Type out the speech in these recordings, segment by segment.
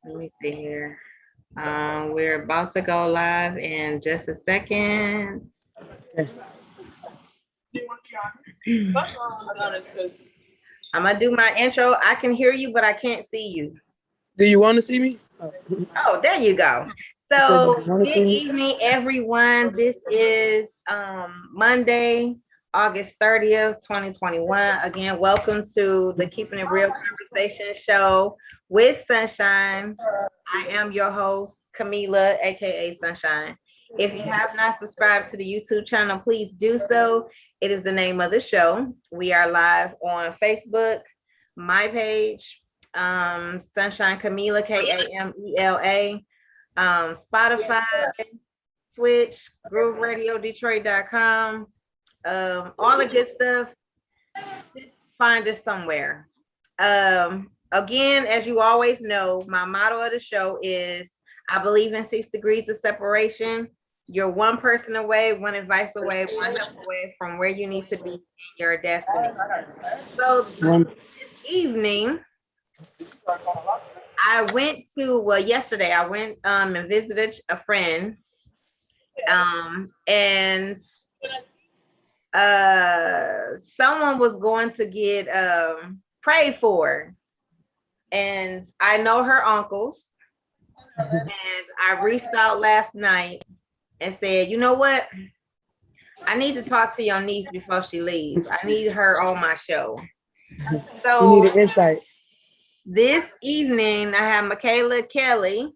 Let me see here. We're about to go live in just a second. Okay. I'm gonna do my intro. I can hear you, but I can't see you. Do you want to see me? Oh, there you go. You said, do So you want to good see me? evening, everyone. This is Monday, August 30th, 2021. Again, welcome to the Keeping It Real Conversation Show with Sunshine. I am your host, Camila, aka Sunshine. If you have not subscribed to the YouTube channel, please do so. It is the name of the show. We are live on Facebook, my page, Sunshine Camila, Kamela, Spotify, Twitch, GrooveRadioDetroit.com, all the good stuff. Just find us somewhere. Again, as you always know, my motto of the show is I believe in 6 degrees of separation. You're one person away, one advice away, one help away from where you need to be in your destiny. So this evening, I went to, well, yesterday I went and visited a friend. And someone was going to get prayed for. And I know her uncles. And I reached out last night and said, you know what? I need to talk to your niece before she leaves. I need her on my show. You So need an insight. this evening, I have Micaela Kelly,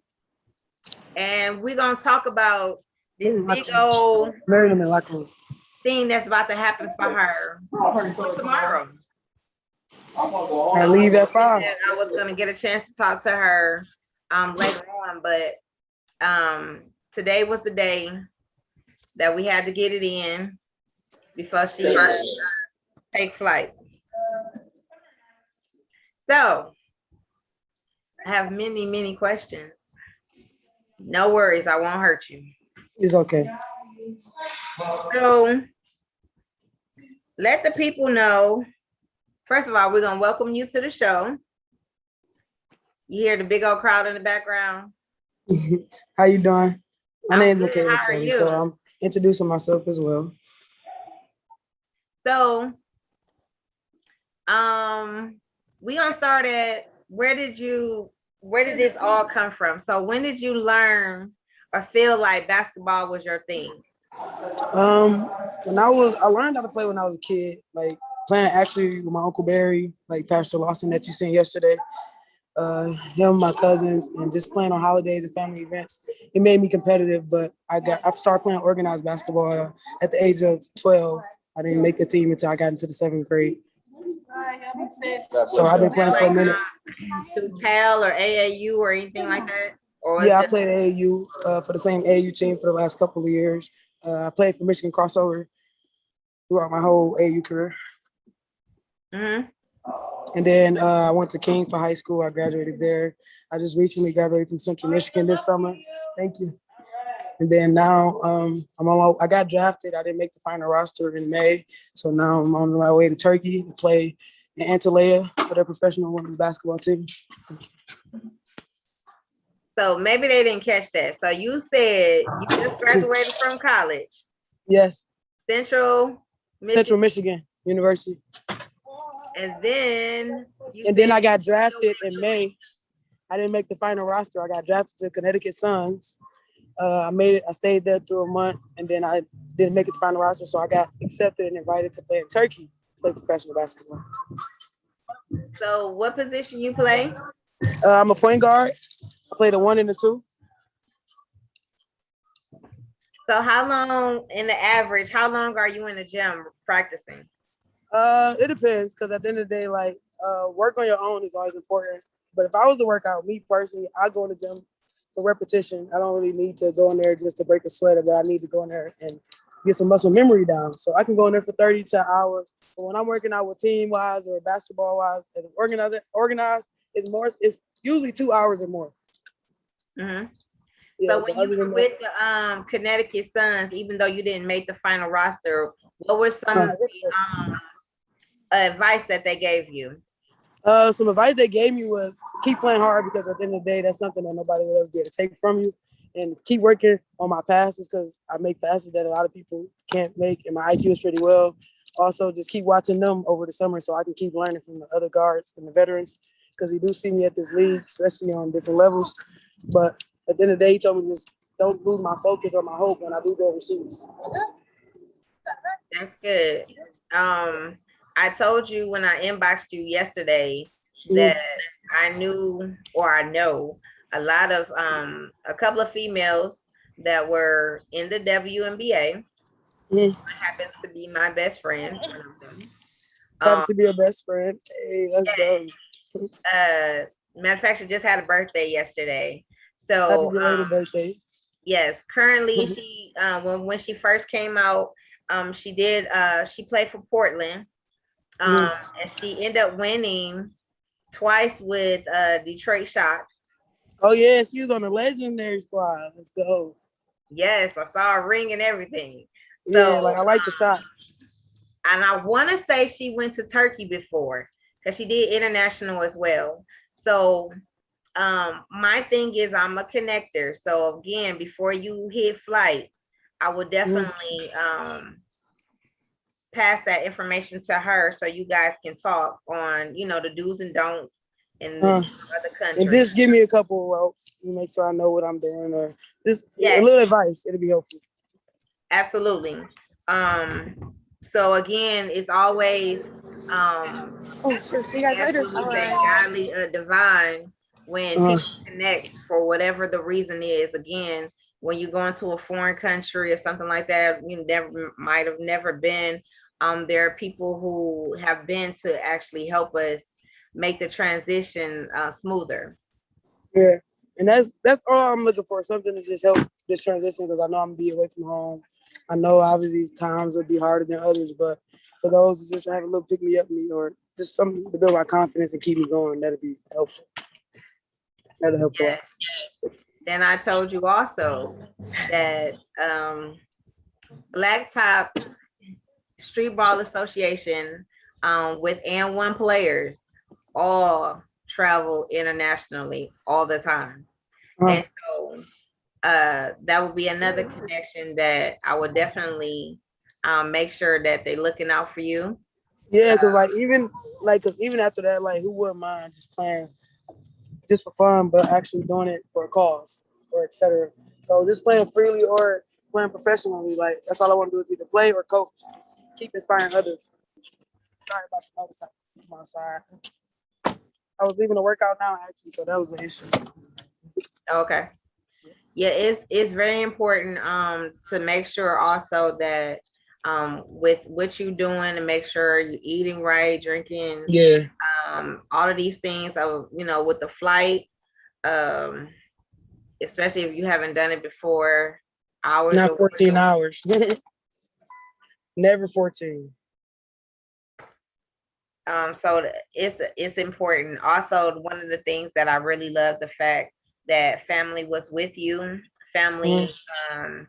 and we're going to talk about this big old thing that's about to happen for her tomorrow. I leave at 5. I was going to get a chance to talk to her later on, but today was the day that we had to get it in before she takes flight. So I have many, many questions. No worries, I won't hurt you. It's okay. So let the people know. First of all, we're gonna welcome you to the show. You hear the big old crowd in the background. How you doing? My name is good. Micaela How are Kelly, you? so I'm introducing myself as well. So we're gonna start at where did this all come from? So when did you learn or feel like basketball was your thing? When I learned how to play when I was a kid, like playing actually with my Uncle Barry, like Pastor Lawson that you seen yesterday. Him, my cousins, and just playing on holidays and family events. It made me competitive, but I started playing organized basketball at the age of 12. I didn't make a team until I got into the 7th grade. So I've been playing for a minute. To TEL or AAU or anything like that? Or yeah, I played AAU for the same AAU team for the last couple of years. I played for Michigan Crossover throughout my whole AAU career. Mm-hmm. And then I went to King for high school. I graduated there. I just recently graduated from Central Michigan this summer. Thank you. And then now I got drafted. I didn't make the final roster in May. So now I'm on my way to Turkey to play in Antalya for their professional women's basketball team. So maybe they didn't catch that. So you said you just graduated from college. Yes. Central Michigan University. And then I got drafted in May. I didn't make the final roster. I got drafted to Connecticut Suns. I stayed there through a month, and then I didn't make it to final roster, so I got accepted and invited to play in Turkey, play professional basketball. So what position you play? I'm a point guard. I play the 1 and the 2. So how long how long are you in the gym practicing? It depends, because at the end of the day, like work on your own is always important. But if I was to work out, me personally, I go in the gym for repetition. I don't really need to go in there just to break a sweat, but I need to go in there and get some muscle memory down. So I can go in there for 30 to an hour. But when I'm working out with team-wise or basketball-wise, as an organized, it's usually 2 hours or more. Mm-hmm. Yeah, so when you were with the Connecticut Suns, even though you didn't make the final roster, what were some of the advice that they gave you? Some advice they gave me was keep playing hard because at the end of the day, that's something that nobody will ever be able to take from you. And keep working on my passes because I make passes that a lot of people can't make, and my IQ is pretty well. Also, just keep watching them over the summer so I can keep learning from the other guards and the veterans because he do see me at this league, especially on different levels. But at the end of the day, he told me just don't lose my focus or my hope when I do go overseas. That's good. I told you when I inboxed you yesterday that Mm-hmm. I knew or I know a couple of females that were in the WNBA. Mm-hmm. Happens to be my best friend, one of them. Um, Happens to be your best friend. Hey, let's go. matter of fact, she just had a birthday yesterday. Happy So belated birthday. yes, currently she when she first came out, she played for Portland. Mhm. And she ended up winning twice with Detroit Shock. Oh yeah, she was on the legendary squad. Let's go. Yes, I saw a ring and everything. So, Yeah, like I like the shot. and I want to say she went to Turkey before because she did international as well. So, my thing is I'm a connector. So again, before you hit flight, I would Mhm. definitely pass that information to her so you guys can talk on, the do's and don'ts in the Uh, other and countries. just give me a couple ropes. You make sure I know what I'm doing, or just a Yes, little advice. It'll be helpful. absolutely. So again, it's always um Oh, sure. See you I guys guess later. what we say godly divine when Uh, people connect for whatever the reason is. Again, when you go into a foreign country or something like that, you never might have never been. There are people who have been to actually help us make the transition smoother. yeah, and that's all I'm looking for. Something to just help this transition because I know I'm gonna be away from home. I know obviously times will be harder than others, but for those who just have a little pick me up me or just something to build my confidence and keep me going, that'll be helpful. That'll help a lot. Yes. Then I told you also that Blacktop Street Ball Association with and one players all travel internationally all the time. Uh, And so that would be another connection that I would definitely make sure that they're looking out for you. yeah, because cause even after that, like who wouldn't mind just playing just for fun, but actually doing it for a cause or etc. So just playing freely or playing professionally, like that's all I want to do is either play or coach. Just keep inspiring others. Sorry about the motorcycle from outside. I was leaving to work out now actually, so that was an issue. Okay. Yeah, it's very important to make sure also that with what you're doing to make sure you're eating right, drinking Yeah, all of these things of with the flight, um especially if you haven't done it before, hours not away. 14 hours. Never 14. So it's important. Also, one of the things that I really love the fact that family was with you, family Mhm. um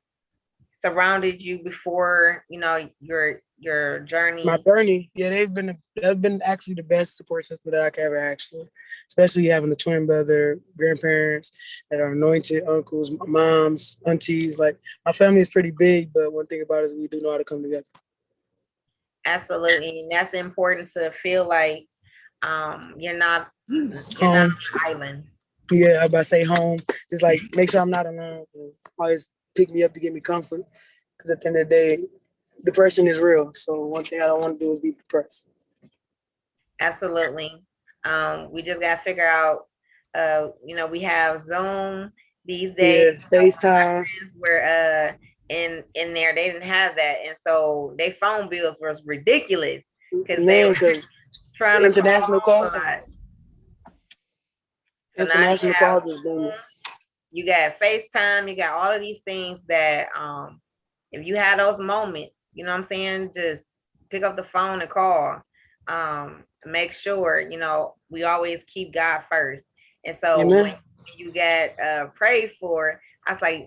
surrounded you before your My journey. journey, yeah, they've been actually the best support system that I could ever ask for. Especially having a twin brother, grandparents that are anointed, uncles, moms, aunties. Like my family is pretty big, but one thing about it is we do know how to come together. Absolutely, and that's important to feel like you're not Home, on an island. yeah, I about to say home. Just like make sure I'm not alone. Always pick me up to give me comfort. Because at the end of the day, depression is real. So one thing I don't want to do is be depressed. Absolutely. We just got to figure out, we have Zoom these days. Yeah, FaceTime. Friends were in there, they didn't have that. And so their phone bills was ridiculous because they Man, were because trying to call international a lot. calls. So now you International have calls is booming. you got FaceTime, you got all of these things that if you had those moments, you know what I'm saying, just pick up the phone and call. Make sure, we always keep God first. And so when Amen. you get prayed for, I was like,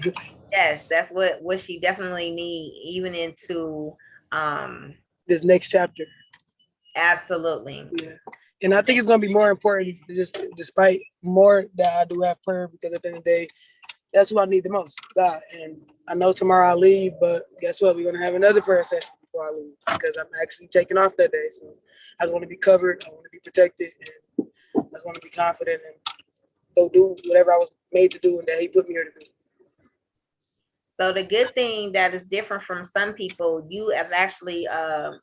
yes, that's what she definitely need, even into um This next chapter. Absolutely. Yeah. And I think it's gonna be more important, just despite more that I do have prayer, because at the end of the day, that's who I need the most, God. And I know tomorrow I leave, but guess what? We're gonna have another prayer session before I leave because I'm actually taking off that day. So I just want to be covered. I want to be protected, and I just want to be confident and go do whatever I was made to do and that He put me here to do. So the good thing that is different from some people, you have actually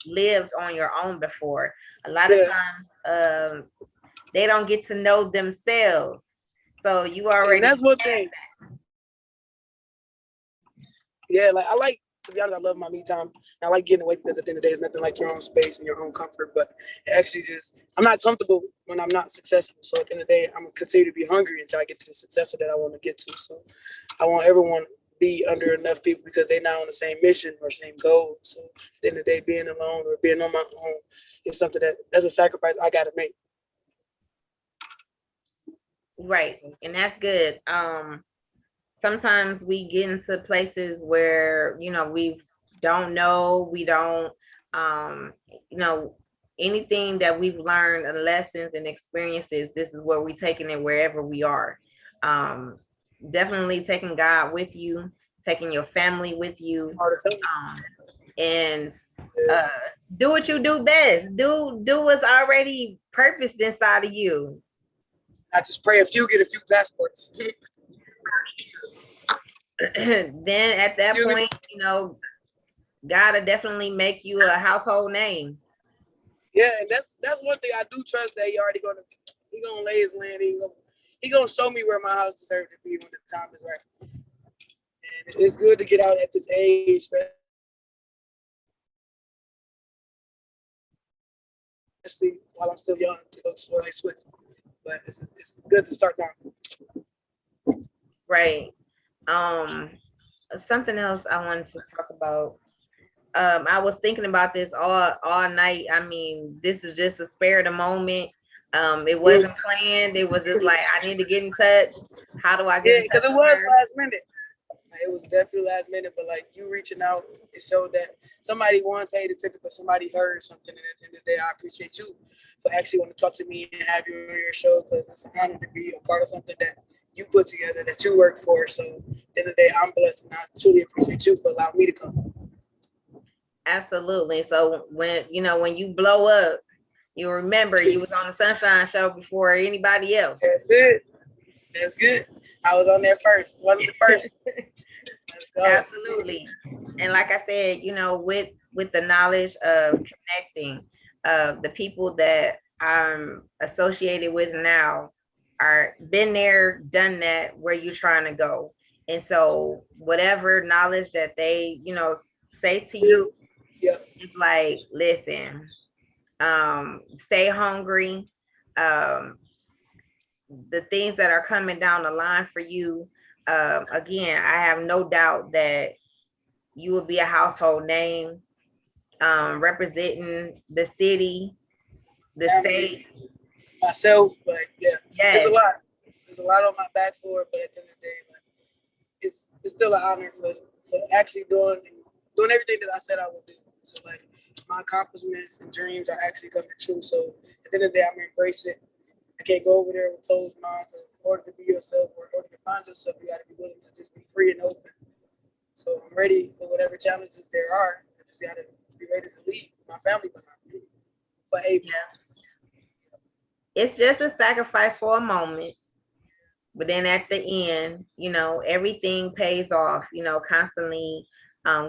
lived on your own before. A lot of Yeah, times they don't get to know themselves. So you and already that's one thing. Yeah, like I like, to be honest, I love my me time. I like getting away because at the end of the day, it's nothing like your own space and your own comfort. But it actually just, I'm not comfortable when I'm not successful. So at the end of the day, I'm gonna continue to be hungry until I get to the success that I want to get to. So I want everyone to be under enough people because they're not on the same mission or same goal. So at the end of the day, being alone or being on my own is something that's a sacrifice I gotta make. right, and that's good. Sometimes we get into places where we don't know, we don't you know anything that we've learned and lessons and experiences. This is where we taking it wherever we are. um Definitely taking God with you, taking your family with you, All the time. and Yeah. uh do what you do best. Do what's already purposed inside of you. I just pray a few get a few passports. Then at that Excuse me? point, gotta definitely make you a household name. Yeah, and that's one thing I do trust that he gonna lay his land. He gonna show me where my house deserves to be when the time is right. And it's good to get out at this age, especially while I'm still young to go explore like switch. But it's good to start now. Right. Um, Something else I wanted to talk about. I was thinking about this all night. I mean, this is just a spare of the moment. It wasn't planned. It was just like I need to get in touch. How do I get Yeah, in touch because it with was her? last minute. Like, it was definitely last minute, but like you reaching out, it showed that somebody one paid attention, but somebody heard something. And at the end of the day, I appreciate you for actually want to talk to me and have you on your show because it's an honor to be a part of something that you put together, that you work for. So at the end of the day, I'm blessed and I truly appreciate you for allowing me to come. Absolutely. So when you blow up, you remember you was on the Sunshine Show before anybody else. That's it. That's good. I was on there first, one of the first. Let's go. Absolutely. And like I said, with the knowledge of connecting, the people that I'm associated with now are been there, done that, where you're trying to go. And so whatever knowledge that they, say to you, Yeah. it's like, listen, stay hungry. Um, the things that are coming down the line for you, again, I have no doubt that you will be a household name, representing the city, the Family, state. myself, but yeah, there's a Yes, lot. There's a lot on my back for it, but at the end of the day, like it's still an honor for actually doing everything that I said I would do. So like my accomplishments and dreams are actually coming true. So at the end of the day, I'm gonna embrace it. I can't go over there with closed mind because in order to be yourself or in order to find yourself, you got to be willing to just be free and open. So I'm ready for whatever challenges there are. I just got to be ready to leave my family behind me for able. yeah. It's just a sacrifice for a moment, but then at the end, everything pays off. Constantly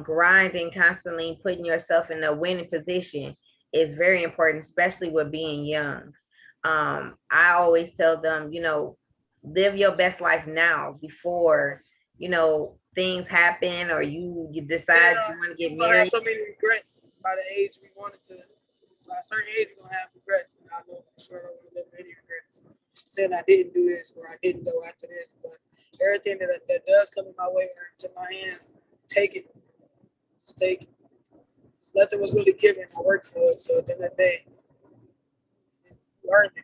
grinding, constantly putting yourself in a winning position is very important, especially with being young. I always tell them, live your best life now before things happen, or you decide Yeah, you want to get we're gonna have married. so many regrets by the age we wanted to. By a certain age, we're gonna have regrets, and I know for sure I don't want to live with any regrets. Saying I didn't do this or I didn't go after this, but everything that does come in my way or into my hands, take it. Just take it. 'Cause nothing was really given. I worked for it, so at the end of the day, you earned it.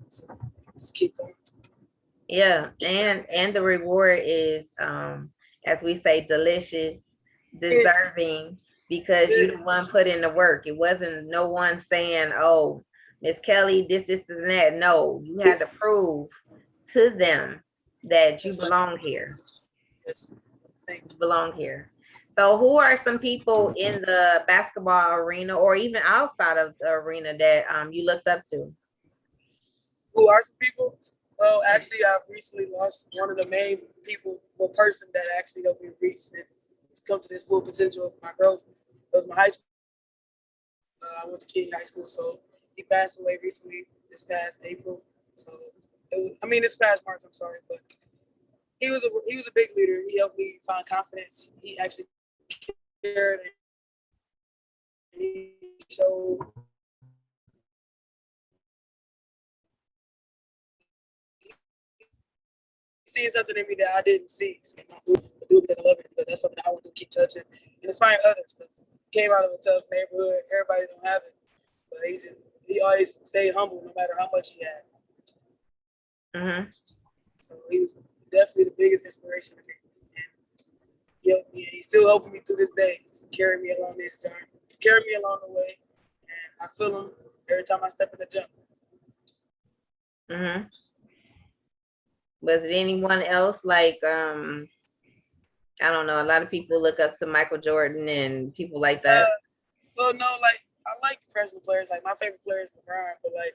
So just keep going. Yeah, and the reward is, as we say, delicious, deserving. because you the one put in the work. It wasn't no one saying, "Oh, Miss Kelly, this, and that." No, you had to prove to them that you belong here. Yes. Thank You belong here. So, who are some people in the basketball arena, or even outside of the arena, that you looked up to? Who are some people? Well, actually, I've recently lost one of the main people, the person that actually helped me reach and come to this full potential of my growth. It was my high school. I went to King High School, so he passed away recently this past April. So, this past March. I'm sorry, but he was a big leader. He helped me find confidence. He actually cared and he showed seeing something in me that I didn't see. So I do it because I love it, because that's something I want to keep touching and inspiring others. Because he came out of a tough neighborhood, everybody don't have it, but he always stayed humble no matter how much he had. Mm-hmm. So he was definitely the biggest inspiration to me, and he helped me. He's still helping me through this day, carry me along this journey, carry me along the way, and I feel him every time I step in the jump. Mm-hmm. Was it anyone else like I don't know, a lot of people look up to Michael Jordan and people like that? Well, no, like I like professional players. Like my favorite player is LeBron, but like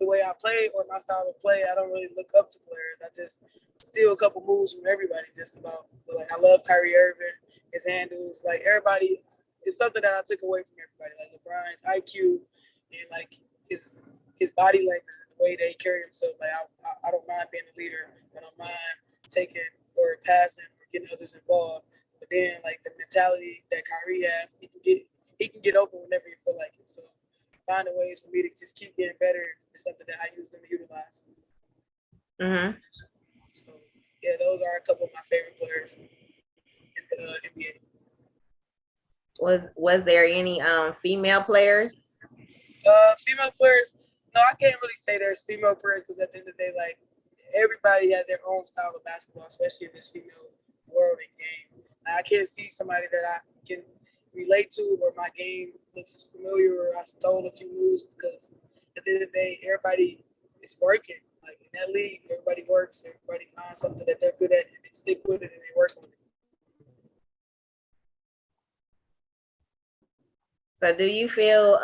the way I play or my style of play, I don't really look up to players. I just steal a couple moves from everybody, just about. But like I love Kyrie Irving, his handles, like everybody. It's something that I took away from everybody, like LeBron's IQ and like his body language and the way that he carry himself. Like I don't mind being a leader. I don't mind taking or passing or getting others involved. But then like the mentality that Kyrie has, he can get open whenever you feel like it. So finding ways for me to just keep getting better is something that I use them to utilize. Mm-hmm. So yeah, those are a couple of my favorite players in the NBA. Was there any female players? Female players, no, I can't really say there's female players because at the end of the day, like everybody has their own style of basketball, especially in this female world and game. I can't see somebody that I can relate to or my game looks familiar or I stole a few moves because at the end of the day, everybody is working. Like in that league, everybody works, everybody finds something that they're good at and they stick with it and they work on it. So do you feel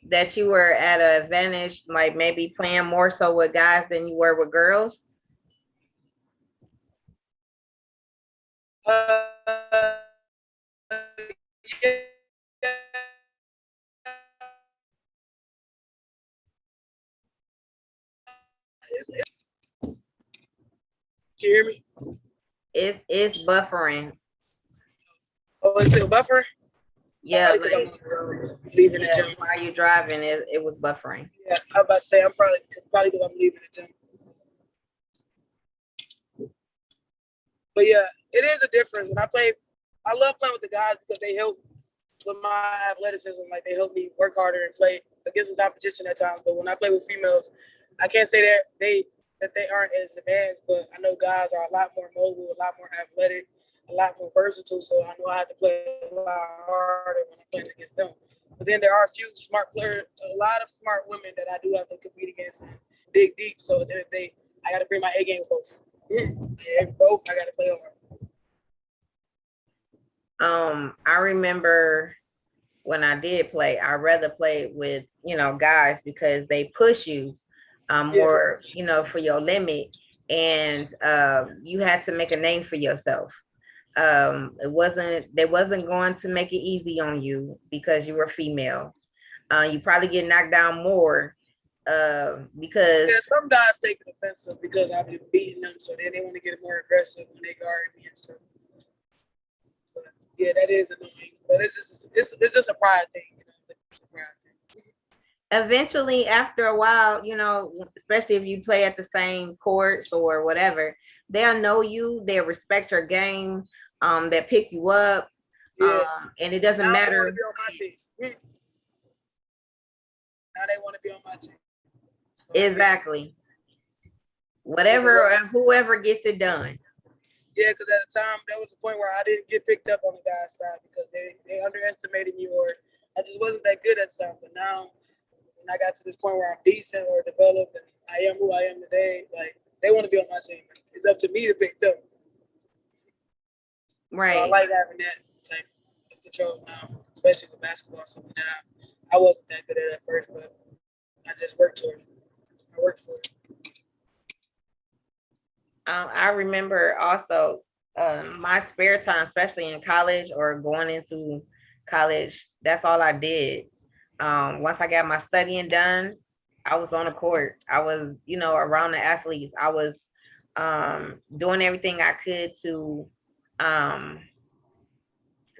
that you were at an advantage, like maybe playing more so with guys than you were with girls? Uh, yeah. Can you hear me? It's buffering. Oh, it's still buffering? Yeah, Probably because I'm like on the road, leaving the yeah, gym. while you driving, it was buffering. Yeah, I'm about to say I'm probably because I'm leaving the gym. But yeah, it is a difference. When I play, I love playing with the guys because they help with my athleticism. Like they help me work harder and play against some competition at times. But when I play with females, I can't say that they aren't as advanced. But I know guys are a lot more mobile, a lot more athletic, a lot more versatile. So I know I have to play a lot harder when I'm playing against them. But then there are a few smart players, a lot of smart women that I do have to compete against and dig deep. So at the end of the day, I got to bring my A game both. Yeah, both I got to play hard. I remember when I did play, I rather play with, guys because they push you Yeah, more, for your limit. And you had to make a name for yourself. They wasn't going to make it easy on you because you were female. You probably get knocked down more because yeah. Some guys take it offensive because I've been beating them, so then they want to get more aggressive when they guard me and stuff. But yeah, that is annoying. But it's just a pride thing, It's a pride thing. eventually after a while, especially if you play at the same courts or whatever, they'll know you, they'll respect your game, they'll pick you up. Yeah. And it doesn't Now they want to matter be on my team. Now they want to be on my team. So I get it. exactly It's a whatever love. whoever gets it done. Yeah, because at the time there was a point where I didn't get picked up on the guy's side because they underestimated me, or I just wasn't that good at the time. But now when I got to this point where I'm decent or developed and I am who I am today, like they want to be on my team. It's up to me to pick them. So I Right. like having that type of control now, especially with basketball, something that I wasn't that good at first, but I just worked towards it. I worked for it. I remember also my spare time, especially in college or going into college, that's all I did. Once I got my studying done, I was on the court. I was, around the athletes. I was doing everything I could to um,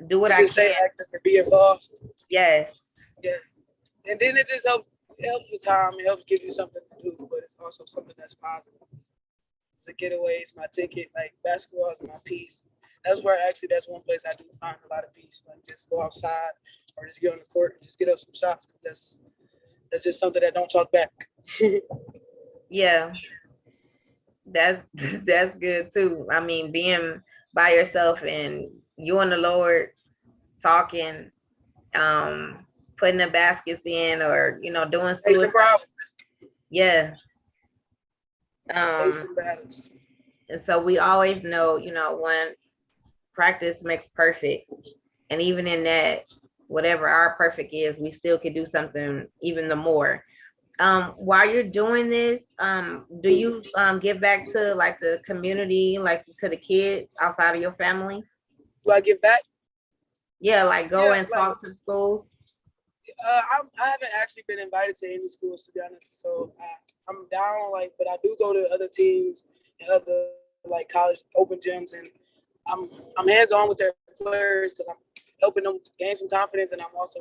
do what To I just can. stay active and be involved. Yes. Yeah. And then it just helps. It helps with time. It helps give you something to do, but it's also something that's positive. It's a getaway. It's my ticket. Like basketball is my peace. That's one place I do find a lot of peace. Like just go outside or just get on the court and just get up some shots because that's just something that don't talk back. Yeah. That's that's good too. I mean, being by yourself and you and the Lord talking, putting the baskets in or doing Facing suicide. problems, Yeah. Um, facing battles. and so we always know, when practice makes perfect. And even in that, whatever our perfect is, we still could do something even the more. While you're doing this, do you give back to like the community, like to the kids outside of your family? Do I give back? Yeah, like go Yeah, and like talk to the schools. I haven't actually been invited to any schools to be honest. So I'm down, like, but I do go to other teams and other like college open gyms, and I'm hands on with their players because I'm helping them gain some confidence, and I'm also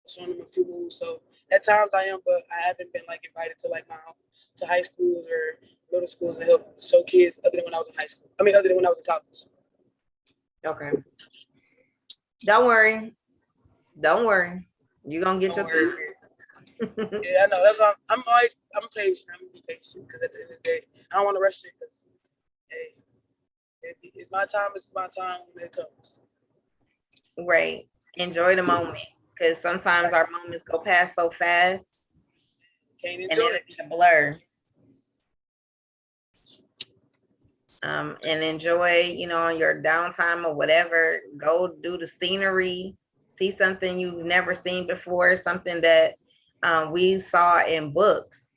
showing them a few moves. So at times I am, but I haven't been like invited to like my to high schools or middle schools to help show kids other than when I was in high school. I mean, other than when I was in college. Okay. Don't worry. Don't worry. You're gonna get Don't your worry. thing. Yeah, I know. That's why I'm patient. I'm gonna be patient because at the end of the day, I don't want to rush it because hey, it's my time. It's my time when it comes. Right. Enjoy the moment. Because sometimes Right. our moments go past so fast Can't and enjoy it'll it. be a blur. And enjoy, on your downtime or whatever. Go do the scenery, see something you've never seen before, something that we saw in books.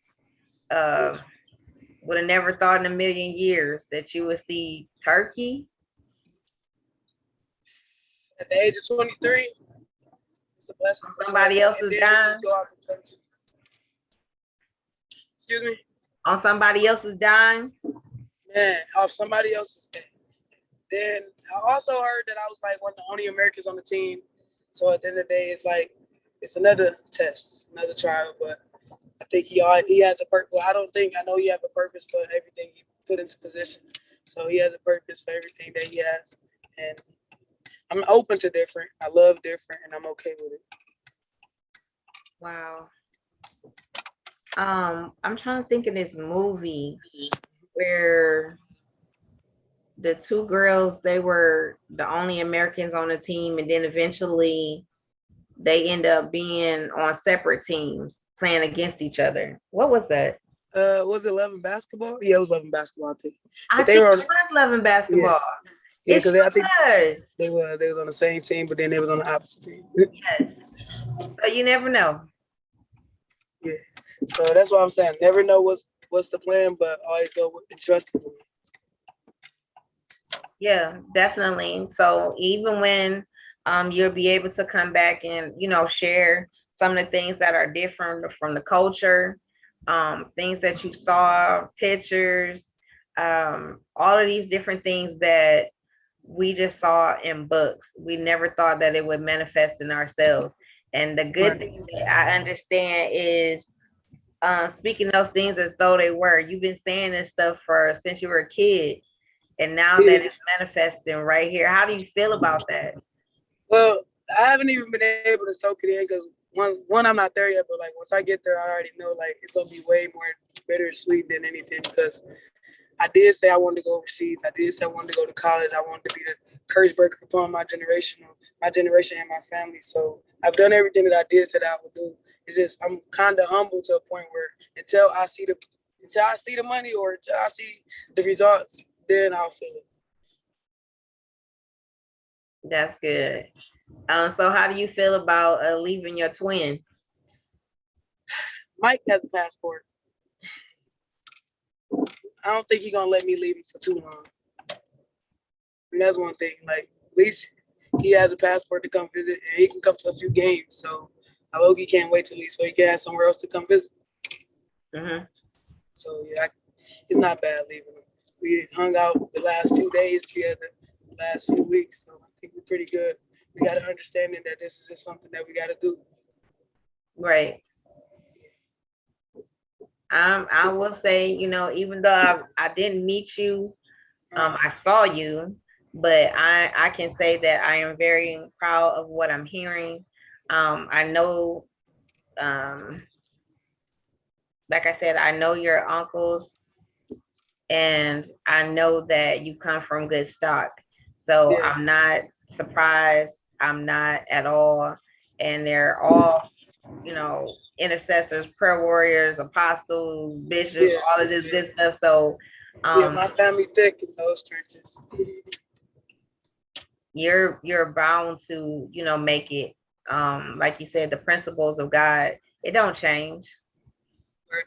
Would have never thought in a million years that you would see turkey. At the age of 23, it's a blessing for sure. Somebody And else's then to dime. just go out and play. Excuse me, On somebody else's dime. man, off somebody else's pay. Then I also heard that I was like one of the only Americans on the team. So at the end of the day, it's like it's another test, another trial. But I think he has a purpose. Well, I know he has a purpose for everything he put into position. So he has a purpose for everything that he has, and I'm open to different. I love different, and I'm okay with it. Wow. I'm trying to think of this movie where the two girls, they were the only Americans on the team, and then eventually they end up being on separate teams playing against each other. What was that? Was it Love and Basketball? Yeah, it was Love and Basketball, I think. I But they think were it on, was Love and yeah, Basketball. yeah, It because sure I think was. they was on the same team, but then they was on the opposite team. Yes. So you never know. Yeah, so that's what I'm saying. Never know what's the plan, but always go with and trust the plan. Yeah, definitely. So even when you'll be able to come back and share some of the things that are different from the culture, things that you saw, pictures, all of these different things that we just saw in books. We never thought that it would manifest in ourselves. And the good Right. thing that I understand is speaking those things as though they were. You've been saying this stuff for since you were a kid, and now that Yeah. it's manifesting right here. How do you feel about that? Well, I haven't even been able to soak it in because one I'm not there yet, but like once I get there, I already know like it's gonna be way more bittersweet than anything because I did say I wanted to go overseas. I did say I wanted to go to college. I wanted to be the curse breaker upon my generation and my family. So I've done everything that I did say that I would do. It's just I'm kind of humble to a point where until I see the money or until I see the results, then I'll feel it. That's good. So how do you feel about leaving your twin? Mike has a passport. I don't think he's gonna let me leave him for too long. And that's one thing. Like at least he has a passport to come visit, and he can come to a few games. So I low-key can't wait till so he can have somewhere else to come visit. Mm-hmm. So yeah, it's not bad leaving him. We hung out the last few days together, the last few weeks. So I think we're pretty good. We got an understanding that this is just something that we got to do. Right. I will say, even though I didn't meet you, I saw you, but I can say that I am very proud of what I'm hearing. I know, like I said, I know your uncles, and I know that you come from good stock. So Yeah. I'm not surprised. I'm not at all. And they're all, intercessors, prayer warriors, apostles, bishops, Yeah. all of this good stuff. So Yeah, my family thick in those churches. you're bound to, make it. Like you said, the principles of God, it don't change. Right.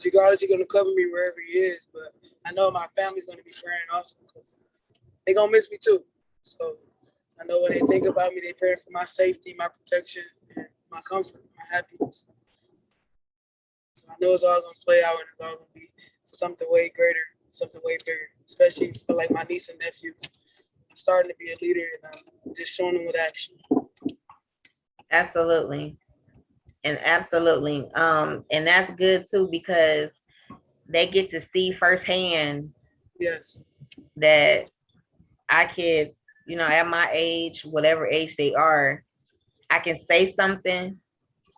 Regardless, he's gonna cover me wherever he is. But I know my family's gonna be praying also because they gonna miss me too. So I know when they think about me, they pray for my safety, my protection, and my comfort, my happiness. So I know it's all gonna play out and it's all gonna be for something way greater, something way bigger. Especially for like my niece and nephew. I'm starting to be a leader and I'm just showing them with action. Absolutely. And absolutely. And that's good too, because they get to see firsthand Yes. that I could, at my age, whatever age they are, I can say something.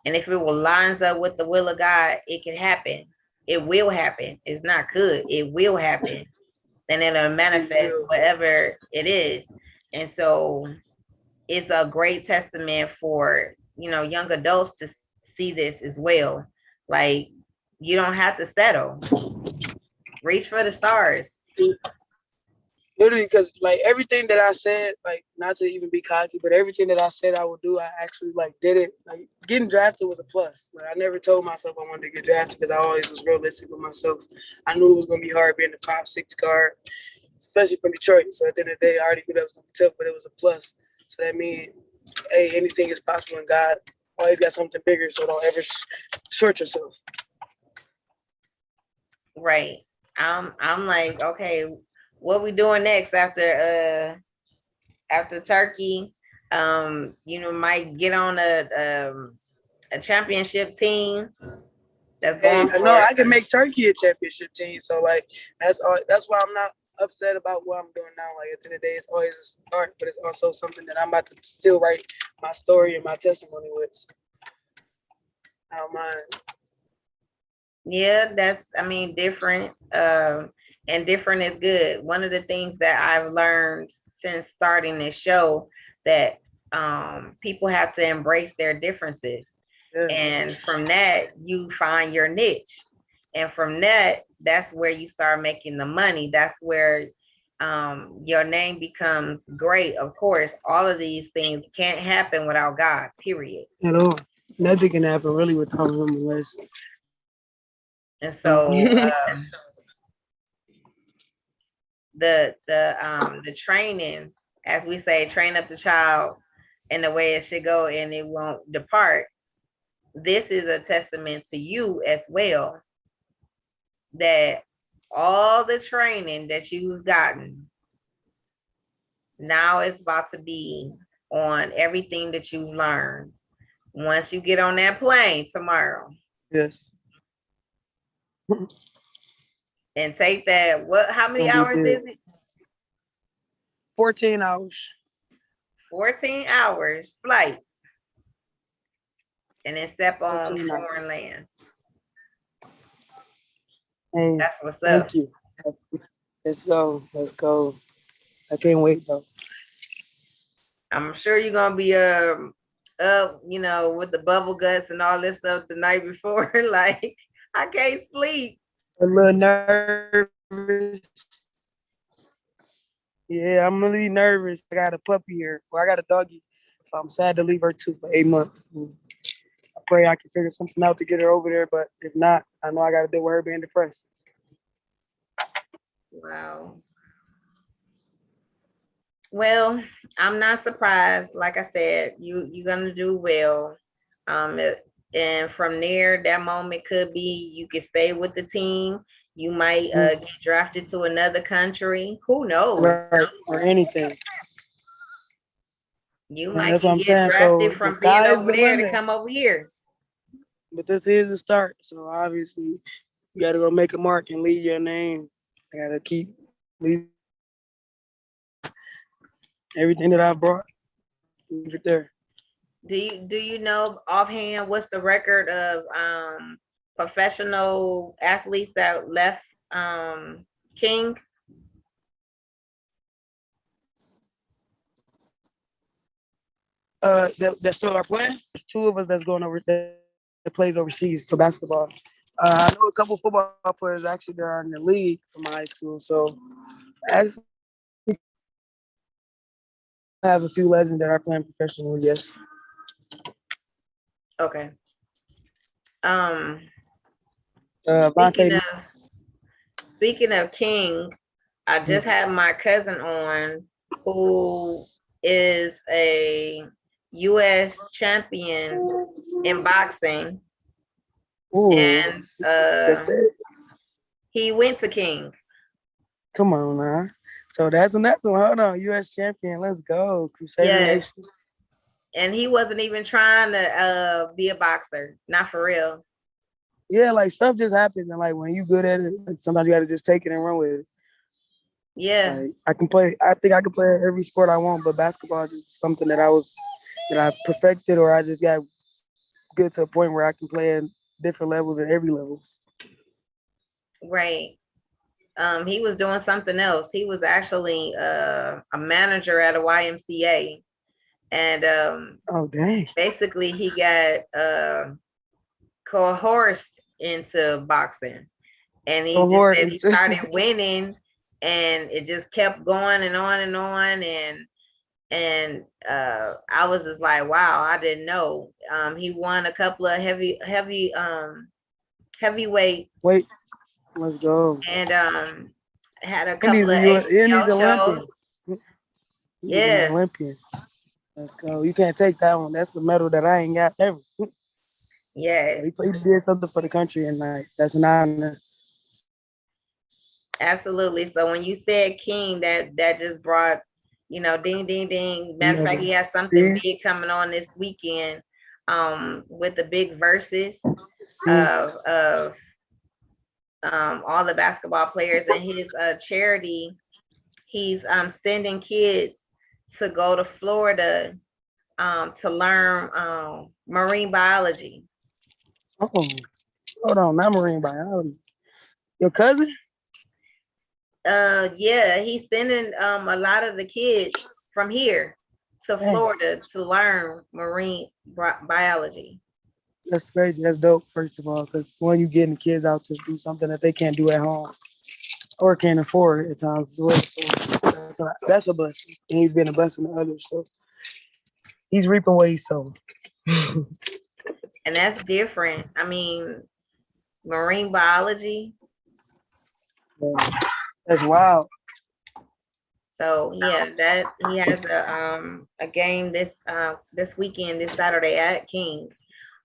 And if it will lines up with the will of God, it can happen. It will happen. It's not could, it will happen. And it'll manifest whatever it is. And so it's a great testament for, young adults to see this as well. Like, you don't have to settle. Reach for the stars. Literally, because like everything that I said, like not to even be cocky, but everything that I said I would do, I actually like did it. Like getting drafted was a plus. Like I never told myself I wanted to get drafted because I always was realistic with myself. I knew it was gonna be hard being the 5'6" guard, especially from Detroit. So at the end of the day, I already knew that was gonna be tough, but it was a plus. So that means, hey, anything is possible in God. Always got something bigger, so don't ever short yourself. Right. I'm like, okay, what we doing next after Turkey? Might get on a championship team that's Hey, going I know for I can make Turkey a championship team. So like that's all. That's why I'm not upset about what I'm doing now. Like at the end of the day, it's always a start, but it's also something that I'm about to still write my story and my testimony with. So I don't mind. Yeah, that's different. And different is good. One of the things that I've learned since starting this show, that people have to embrace their differences. Yes. And from that, you find your niche. And from that, that's where you start making the money. That's where your name becomes great. Of course, all of these things can't happen without God, period. At all. Nothing can happen really without him unless. And so the training, as we say, train up the child in the way it should go and it won't depart. This is a testament to you as well, that all the training that you've gotten, now it's about to be on everything that you've learned once you get on that plane tomorrow. Yes. And take that, how many hours is it? 14 hours. 14 hours flight. And then step on foreign land. Hey, That's what's up. thank you. Let's go. Let's go. I can't wait though. I'm sure you're gonna be up, with the bubble guts and all this stuff the night before. Like, I can't sleep. A little nervous. Yeah, I'm really nervous. I got a puppy here. Well, I got a doggy. So I'm sad to leave her too for 8 months. I pray I can figure something out to get her over there, but if not, I know I got to deal with her being depressed. Wow. Well, I'm not surprised. Like I said, you're gonna do well. And from there, that moment could be you could stay with the team. You might get drafted to another country. Who knows? Right, or anything. You And might that's what I'm get saying. drafted So the from being sky is over the there to limit, come over here. but this is the start. So obviously, you got to go make a mark and leave your name. I got to keep leave everything that I brought, leave it there. Do you know offhand what's the record of professional athletes that left King? That still are playing. There's two of us that's going over that plays overseas for basketball. I know a couple football players actually that are in the league from my high school. So actually, I have a few legends that are playing professionally. Yes. Okay. Um, speaking Vontae. of speaking of King, I just had my cousin on who is a US champion in boxing, Ooh, and that's it. he went to King. Come on now. So that's another one. Hold on, U.S. champion. Let's go, Crusader Yes, Nation. and he wasn't even trying to be a boxer, not for real. Yeah, like stuff just happens, and like when you good at it, like, sometimes you got to just take it and run with it. Yeah, Like I can play. I think I can play every sport I want, but basketball is just something that I perfected, or I just got good to a point where I can play at different levels at every level. right. He was doing something else. He was actually a manager at a YMCA, and Oh dang! basically he got coerced into boxing, and he just Cohort said he into started winning, and it just kept going and on and on, and I was just like, wow, I didn't know. He won a couple of heavyweight, wait. Let's go. and had a And couple of he's HBO Olympian. shows. He's an Yeah, Olympian. Let's go. You can't take that one. That's the medal that I ain't got ever. So yes, he did something for the country, and like that's an honor. absolutely. So when you said King, that just brought, ding ding ding. Matter of fact, Another. he has something See, big coming on this weekend, with the big verses see. of all the basketball players, and his charity. He's sending kids to go to Florida to learn marine biology. Oh, hold on, not marine biology. Your cousin? Yeah, he's sending a lot of the kids from here to Dang, Florida to learn marine biology. that's crazy. That's dope. First of all, because when you getting the kids out to do something that they can't do at home or can't afford at times as well. So that's a blessing, and he's been a blessing to others. So he's reaping what he sowed. And that's different. I mean, marine biology. Yeah, that's wild. So yeah, that he has a game this weekend, this Saturday at King.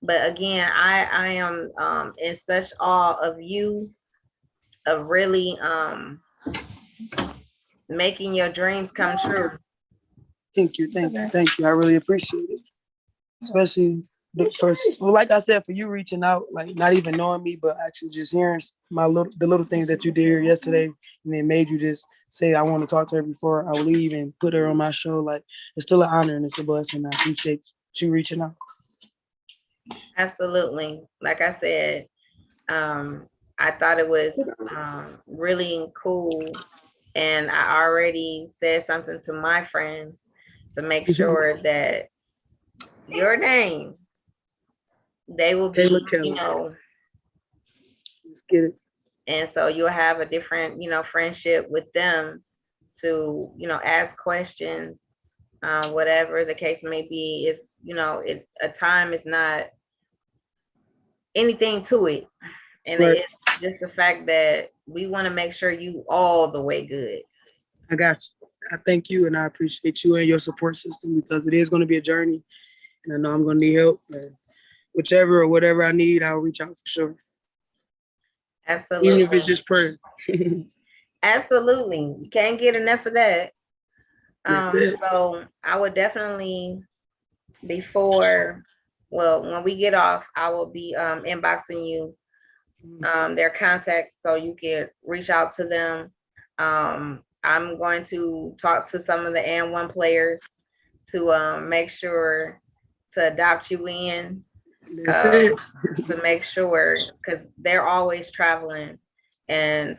But again, I am in such awe of you, of really making your dreams come true. Thank you, thank you, thank you. I really appreciate it, especially the first. Well, like I said, for you reaching out, like not even knowing me, but actually just hearing the little things that you did here yesterday, and then made you just say I want to talk to her before I leave and put her on my show. Like it's still an honor and it's a blessing. I appreciate you reaching out. Absolutely. Like I said, I thought it was really cool. And I already said something to my friends to make sure that your name, they will Hey, be, Micaela, let's get it. and so you'll have a different, friendship with them to, ask questions, whatever the case may be. Is, a time is not anything to it. And Right. it's just the fact that we want to make sure you all the way good. I got you. I thank you and I appreciate you and your support system because it is going to be a journey and I know I'm going to need help. And whichever or whatever I need, I'll reach out for sure. Even if it's Absolutely. just prayer. Absolutely. You can't get enough of that. That's it. So I would definitely, before, well, when we get off, I will be inboxing you their contacts so you can reach out to them. I'm going to talk to some of the N1 players to make sure to adopt you in, That's it. to make sure, because they're always traveling and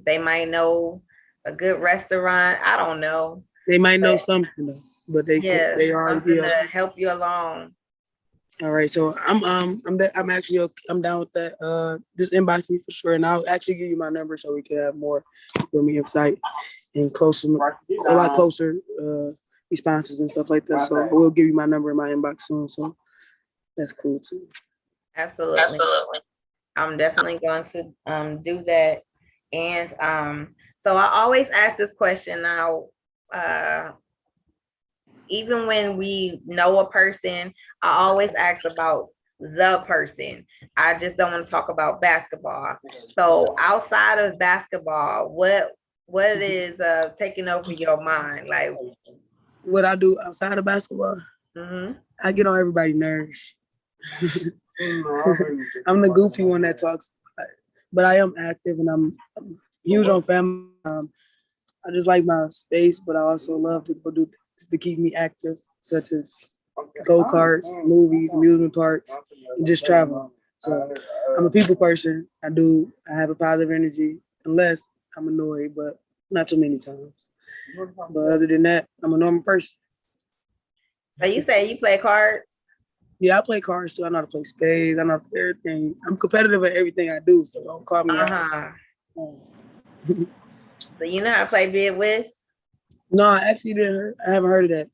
they might know a good restaurant. I don't know. They might know But something though, but yeah, they already something be to up. help you along. All right, so I'm actually I'm down with that. Just inbox me for sure, and I'll actually give you my number so we can have more for me insight and closer, a lot closer responses and stuff like that. So I will give you my number in my inbox soon. So that's cool too. Absolutely. I'm definitely going to do that. And so I always ask this question now, even when we know a person, I always ask about the person. I just don't want to talk about basketball. So outside of basketball, what is taking over your mind? Like, What I do outside of basketball, I get on everybody's nerves. I'm the goofy one that talks, but I am active and I'm huge on family. I just like my space, but I also love to go do things to keep me active, such as go karts, movies, amusement parks, and just travel. So I'm a people person. I have a positive energy, unless I'm annoyed, but not too many times. But other than that, I'm a normal person. so you say you play cards? Yeah, I play cards too. I know how to play spades. I know how to play everything. I'm competitive at everything I do, so don't call me out. Uh-huh. So you know how to play bid whist? No, I actually didn't. I haven't heard of that.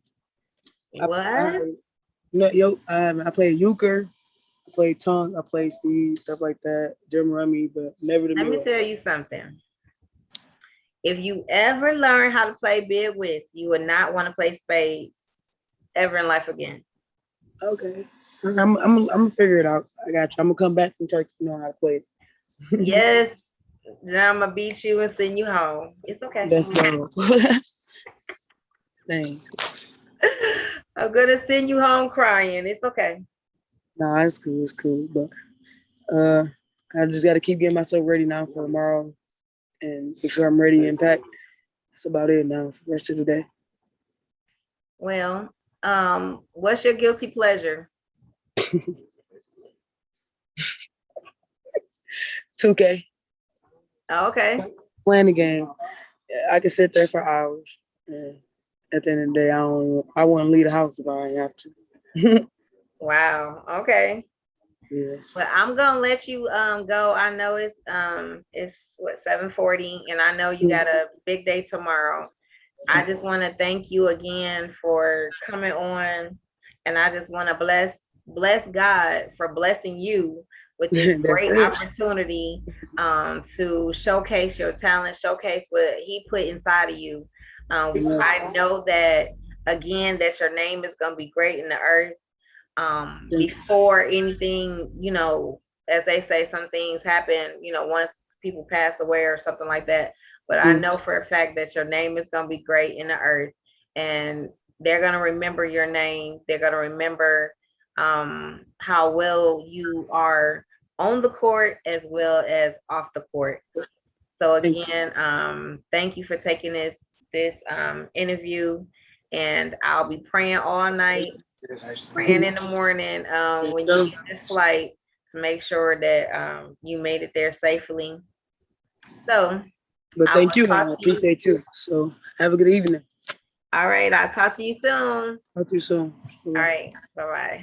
What? I play euchre. I play tongue. I play speed, stuff like that. Jim rummy, but never the Let me mirror. tell you something. If you ever learn how to play bid whist, you would not want to play spades ever in life again. Okay. I'm gonna figure it out. I got you. I'm gonna come back from Turkey to know how to play it. Yes. Now I'm gonna beat you and send you home. It's okay. Let's go. Dang. I'm gonna send you home crying. It's okay. Nah, it's cool. It's cool. But I just got to keep getting myself ready now for tomorrow, and make sure I'm ready and packed. That's about it now for the rest of the day. Well, what's your guilty pleasure? 2K. Oh, okay. Playing the game. I can sit there for hours. And at the end of the day, I wouldn't leave the house if I didn't have to. Wow. Okay. Yeah. Well, I'm gonna let you go. I know it's what 7:40, and I know you got a big day tomorrow. I just want to thank you again for coming on, and I just want to bless God for blessing you with this That's great it. opportunity to showcase your talent, showcase what He put inside of you. I know that again that your name is gonna be great in the earth. Before anything, as they say, some things happen, once people pass away or something like that. But I know for a fact that your name is going to be great in the earth, and they're going to remember your name. They're going to remember how well you are on the court as well as off the court. So again, thank you for taking this interview, and I'll be praying all night, praying in the morning when you get this flight to make sure that you made it there safely. So But I will thank you, and talk I to you. appreciate you. So have a good evening. All right, I'll talk to you soon. Talk to you soon. All Bye-bye. right, bye bye.